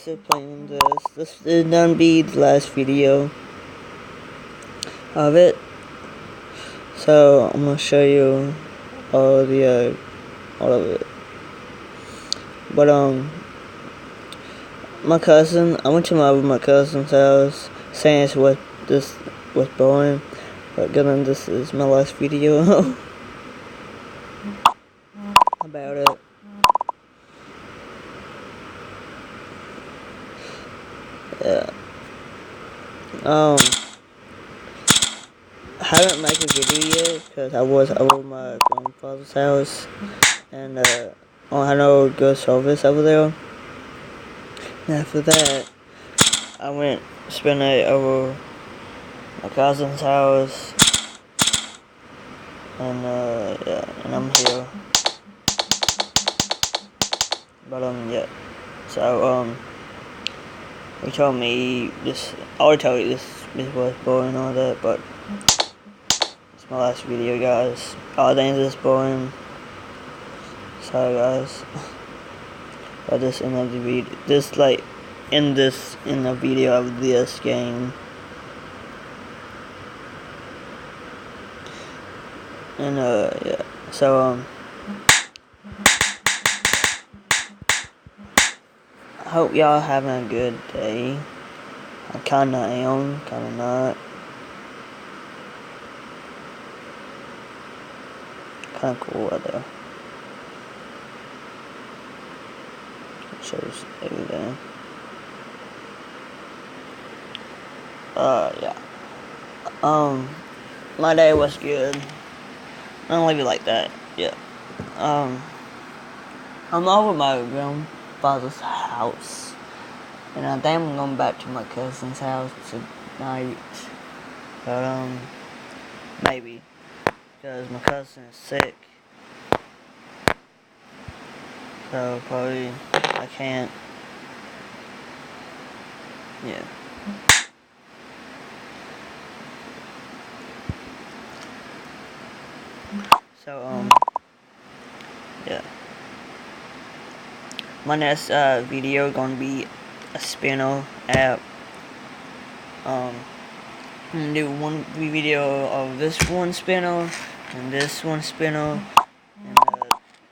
still playing this. This is gonna be the last video of it. So I'm gonna show you all of it. But my cousin, I went to my cousin's house saying this was boring. But given this is my last video about it. Yeah. I haven't made a video yet because I was over my grandfather's house and I know good service over there. And after that, I went spend it over my cousin's house, and yeah, and I'm here. But yeah. So he told me this. I already told you this was boring and all that, but it's my last video, guys. All things is boring. Sorry, guys. But this in the video, in the video of this game. And yeah. So I hope y'all having a good day. I kinda am, kinda not. Kinda cool out there. Shows everything. Yeah. My day was good. I don't leave it like that. Yeah. I'm over my grandfather's house, and I think I'm going back to my cousin's house tonight. But maybe because my cousin is sick, so probably I can't. Yeah. So yeah. My next video gonna be a spinner app. I'm gonna do one video of this one spinner and this one spinner, and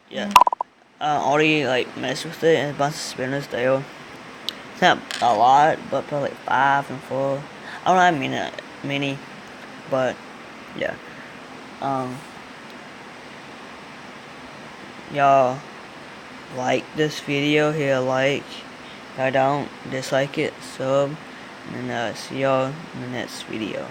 yeah. I already like messed with it and a bunch of spinners there. It's not a lot, but probably like 5 and 4. I don't have many, but yeah. Y'all like this video, hit a like. If I don't, dislike it, sub, and see y'all in the next video.